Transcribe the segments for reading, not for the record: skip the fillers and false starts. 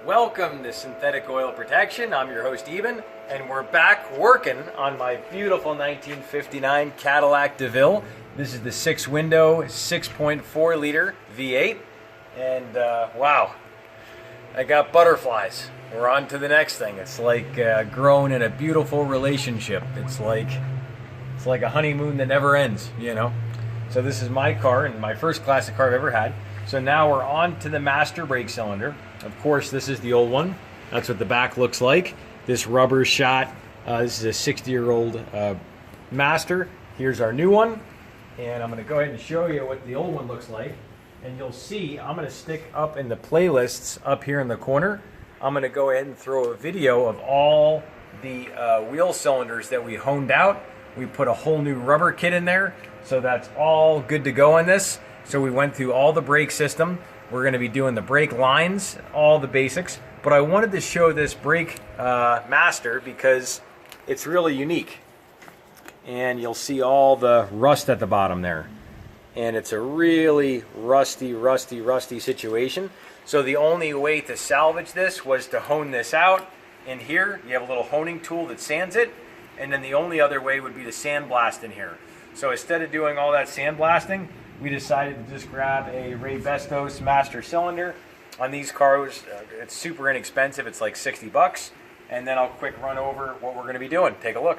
Welcome to Synthetic Oil Protection. I'm your host Eben, and we're back working on my beautiful 1959 Cadillac DeVille. This is the 6-window, 6.4 liter V8, and wow, I got butterflies. We're on to the next thing. It's like growing in a beautiful relationship. It's like a honeymoon that never ends, you know. So this is my car, and my first classic car I've ever had. So now we're on to the master brake cylinder. Of course, this is the old one. That's what the back looks like. This rubber shot. This is a 60-year-old master. Here's our new one. And I'm going to go ahead and show you what the old one looks like. And you'll see, I'm going to stick up in the playlists up here in the corner. I'm going to go ahead and throw a video of all the wheel cylinders that we honed out. We put a whole new rubber kit in there. So that's all good to go on this. So we went through all the brake system. We're going to be doing the brake lines, all the basics. But I wanted to show this brake master because it's really unique. And you'll see all the rust at the bottom there. And it's a really rusty situation. So the only way to salvage this was to hone this out. In here, you have a little honing tool that sands it. And then the only other way would be to sandblast in here. So instead of doing all that sandblasting, we decided to just grab a Ray Bestos master cylinder. On these cars, it's super inexpensive. It's like 60 bucks. And then I'll quick run over what we're going to be doing. Take a look.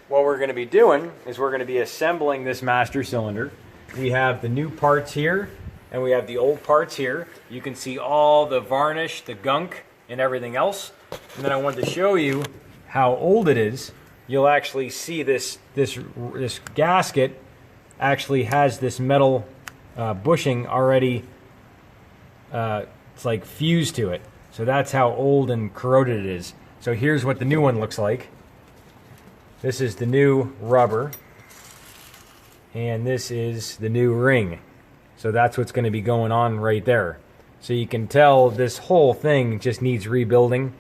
What we're going to be doing is we're going to be assembling this master cylinder. We have the new parts here, and we have the old parts here. You can see all the varnish, the gunk, and everything else. And then I wanted to show you how old it is. You'll actually see this gasket actually has this metal bushing already, it's like fused to it. So that's how old and corroded it is. So here's what the new one looks like. This is the new rubber, and this is the new ring. So that's what's going to be going on right there. So you can tell this whole thing just needs rebuilding,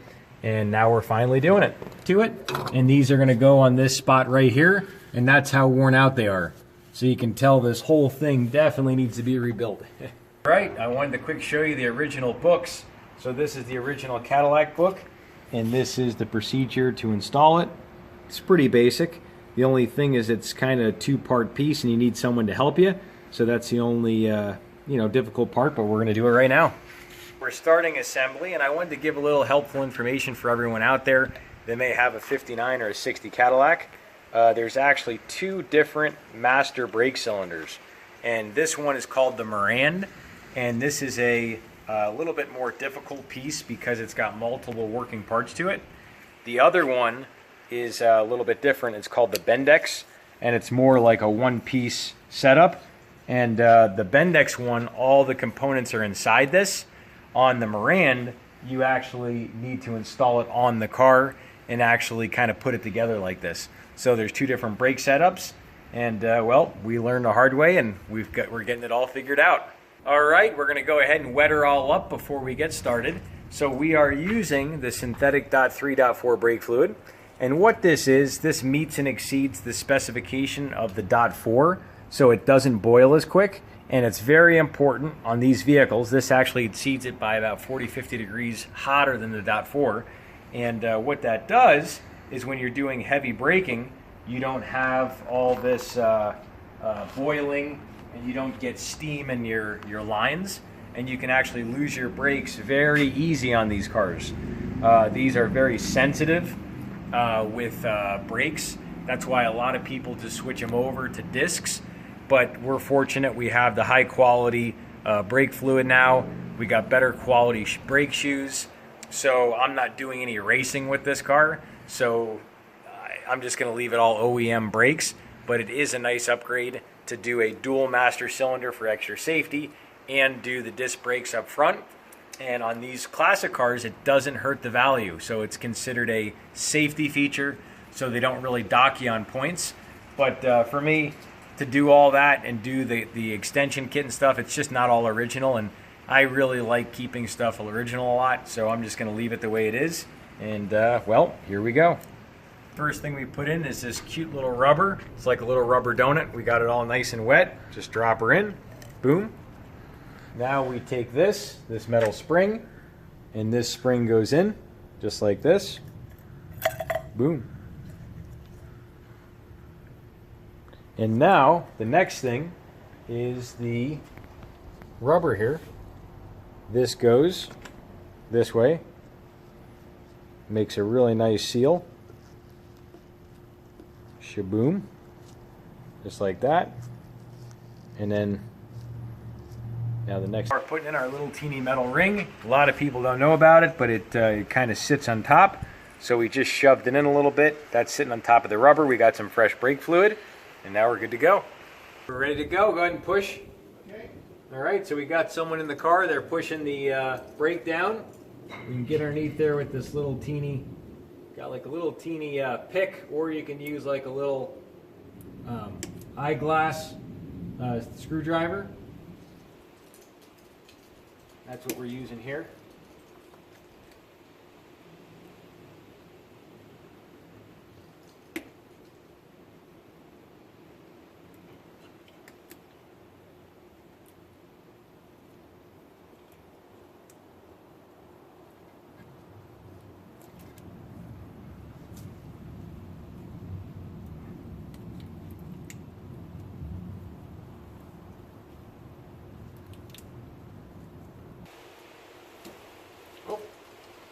and now we're finally doing it to it. And these are going to go on this spot right here, and that's how worn out they are. So you can tell this whole thing definitely needs to be rebuilt. Right, I wanted to quick show you the original books. So this is the original Cadillac book, and this is the procedure to install it. It's pretty basic. The only thing is it's kind of a two-part piece, and you need someone to help you. So that's the only difficult part, but we're going to do it right now. We're starting assembly, and I wanted to give a little helpful information for everyone out there that may have a 59 or a 60 Cadillac. There's actually two different master brake cylinders, and this one is called the Marand, and this is a little bit more difficult piece because it's got multiple working parts to it. The other one is a little bit different. It's called the Bendix, and it's more like a one-piece setup. And the Bendix one, all the components are inside this. On the Marand, you actually need to install it on the car and actually kind of put it together like this. So there's two different brake setups, and well, we learned the hard way, and we're getting it all figured out. All right, we're going to go ahead and wet her all up before we get started. So we are using the synthetic .3.4 brake fluid, and what this is, this meets and exceeds the specification of the .4, so it doesn't boil as quick, and it's very important on these vehicles. This actually exceeds it by about 40-50 degrees hotter than the .4, and what that does is when you're doing heavy braking, you don't have all this boiling, and you don't get steam in your lines, and you can actually lose your brakes very easy on these cars. These are very sensitive with brakes. That's why a lot of people just switch them over to discs, but we're fortunate we have the high quality brake fluid now. We got better quality brake shoes, so I'm not doing any racing with this car. So I'm just going to leave it all OEM brakes, but it is a nice upgrade to do a dual master cylinder for extra safety and do the disc brakes up front. And on these classic cars, it doesn't hurt the value. So it's considered a safety feature, so they don't really dock you on points. But for me, to do all that and do the extension kit and stuff, it's just not all original. And I really like keeping stuff original a lot, so I'm just going to leave it the way it is. And, well, here we go. First thing we put in is this cute little rubber. It's like a little rubber donut. We got it all nice and wet. Just drop her in. Boom. Now we take this metal spring, and this spring goes in, just like this. Boom. And now, the next thing is the rubber here. This goes this way. Makes a really nice seal. Shaboom. Just like that. And then, now the next, we're putting in our little teeny metal ring. A lot of people don't know about it, but it kind of sits on top. So we just shoved it in a little bit. That's sitting on top of the rubber. We got some fresh brake fluid, and now we're good to go. We're ready to go. Go ahead and push. Okay. All right, so we got someone in the car. They're pushing the brake down. We can get underneath there with this little teeny, got like a little teeny pick, or you can use like a little eyeglass screwdriver. That's what we're using here.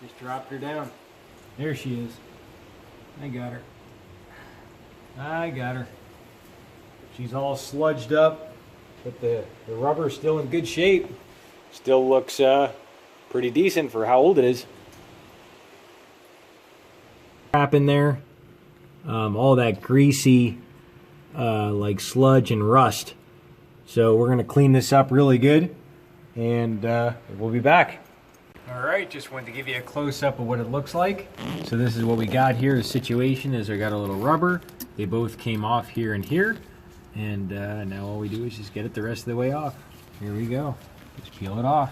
Just dropped her down. There she is. I got her. I got her. She's all sludged up, but the rubber's still in good shape. Still looks pretty decent for how old it is. Crap in there. All that greasy like sludge and rust. So we're gonna clean this up really good, and we'll be back. Alright, just wanted to give you a close-up of what it looks like. So this is what we got here. The situation is I got a little rubber. They both came off here and here. And now all we do is just get it the rest of the way off. Here we go. Just peel it off.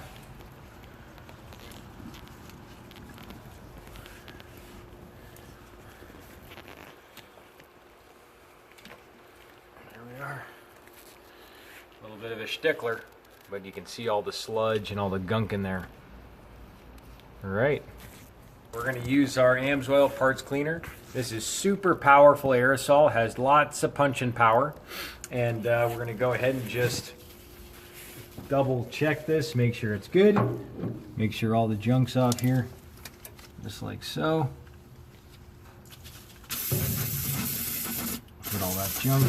There we are. A little bit of a stickler, but you can see all the sludge and all the gunk in there. Alright, we're going to use our AMSOIL parts cleaner. This is super powerful aerosol, has lots of punching power, and we're going to go ahead and just double check this, make sure it's good, make sure all the junk's off here, just like so. Put all that junk.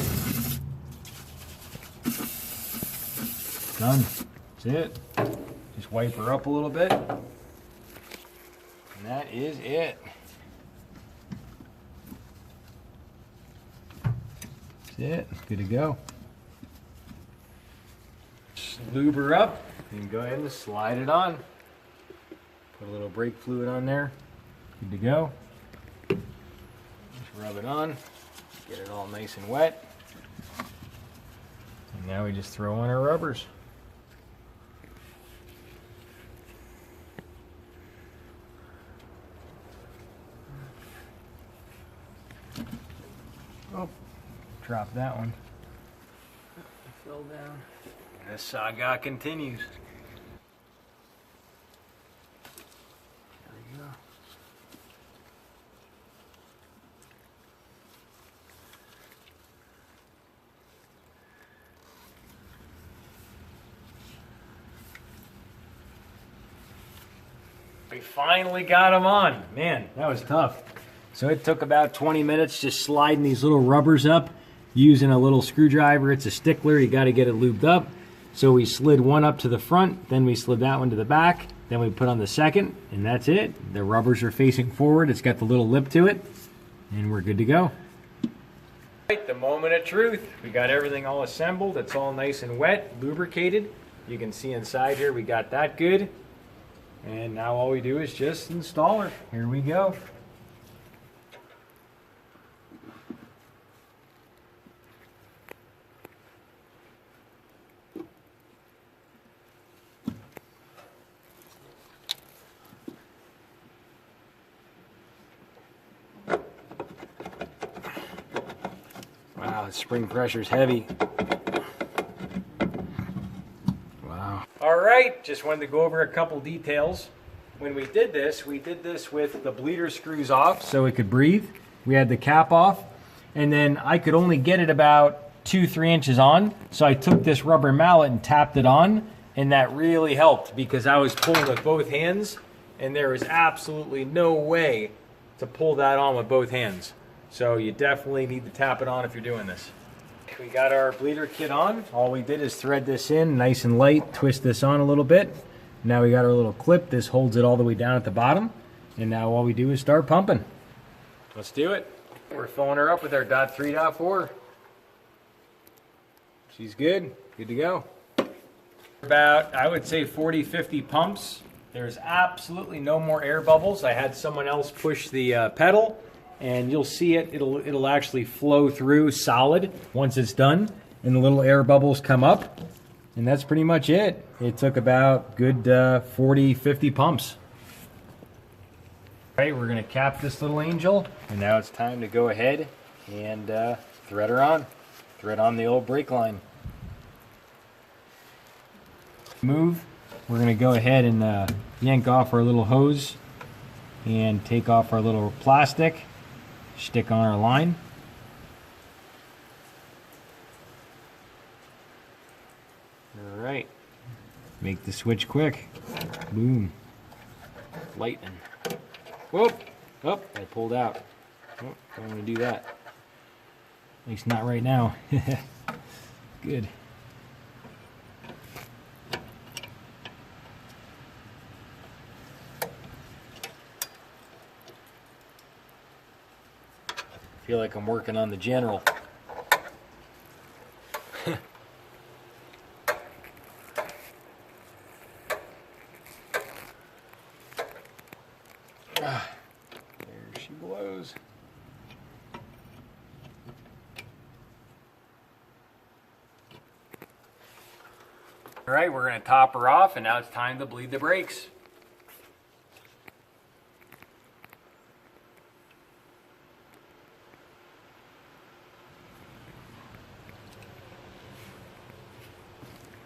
Done. That's it. Just wipe her up a little bit. And that is it. That's it. Good to go. Just lube her up and go ahead and slide it on. Put a little brake fluid on there. Good to go. Just rub it on. Get it all nice and wet. And now we just throw on our rubbers. Oh, drop that one. It fell down. The saga continues. There we go. We finally got them on. Man, that was tough. So it took about 20 minutes just sliding these little rubbers up using a little screwdriver. It's a stickler, you got to get it lubed up. So we slid one up to the front, then we slid that one to the back, then we put on the second, and that's it. The rubbers are facing forward, it's got the little lip to it, and we're good to go. Right, the moment of truth. We got everything all assembled, it's all nice and wet, lubricated. You can see inside here we got that good. And now all we do is just install her. Here we go. Wow, the spring pressure's heavy. Wow. All right. right, just wanted to go over a couple details. When we did this with the bleeder screws off so it could breathe. We had the cap off, and then I could only get it about 2-3 inches on, so I took this rubber mallet and tapped it on, and that really helped because I was pulling with both hands, and there was absolutely no way to pull that on with both hands. So you definitely need to tap it on if you're doing this. We got our bleeder kit on. All we did is thread this in nice and light, twist this on a little bit. Now we got our little clip. This holds it all the way down at the bottom. And now all we do is start pumping. Let's do it. We're filling her up with our .3.4. She's good. Good to go. About, I would say, 40-50 pumps. There's absolutely no more air bubbles. I had someone else push the pedal, and you'll see it. It'll actually flow through solid once it's done, and the little air bubbles come up, and that's pretty much it. It took about good 40-50 pumps. All right, we're gonna cap this little angel, and now it's time to go ahead and thread her on. Thread on the old brake line. Move. We're gonna go ahead and yank off our little hose and take off our little plastic, stick on our line. All right, make the switch quick. Boom. Lightning. Whoop. Oh, I pulled out. Oh, don't want to do that. At least not right now. Good. Feel like I'm working on the general. There she blows. All right, we're going to top her off, and now it's time to bleed the brakes.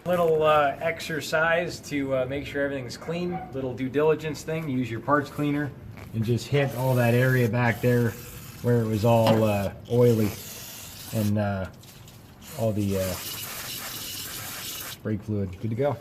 Little exercise to make sure everything's clean. Little due diligence thing. Use your parts cleaner and just hit all that area back there where it was all oily and all the brake fluid. Good to go.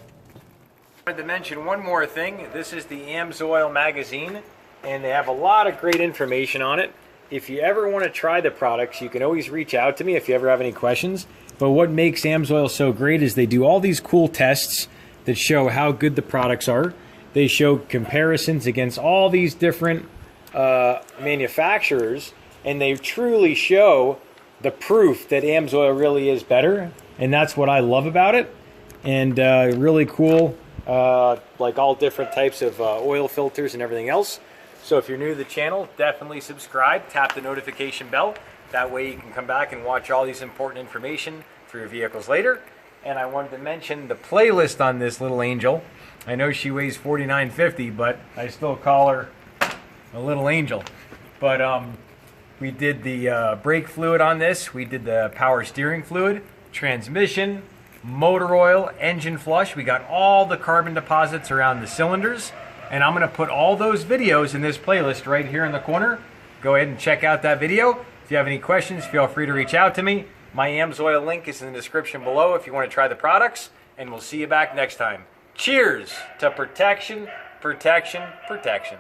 I wanted to mention one more thing. This is the AMSOIL Magazine, and they have a lot of great information on it. If you ever want to try the products, you can always reach out to me if you ever have any questions. But what makes AMSOIL so great is they do all these cool tests that show how good the products are. They show comparisons against all these different manufacturers, and they truly show the proof that AMSOIL really is better. And that's what I love about it. And really cool, like all different types of oil filters and everything else. So if you're new to the channel, definitely subscribe, tap the notification bell. That way you can come back and watch all these important information for your vehicles later. And I wanted to mention the playlist on this little angel. I know she weighs 4950, but I still call her a little angel. But we did the brake fluid on this. We did the power steering fluid, transmission, motor oil, engine flush. We got all the carbon deposits around the cylinders. And I'm going to put all those videos in this playlist right here in the corner. Go ahead and check out that video. If you have any questions, feel free to reach out to me. My AMSOIL link is in the description below if you want to try the products. And we'll see you back next time. Cheers to protection, protection, protection.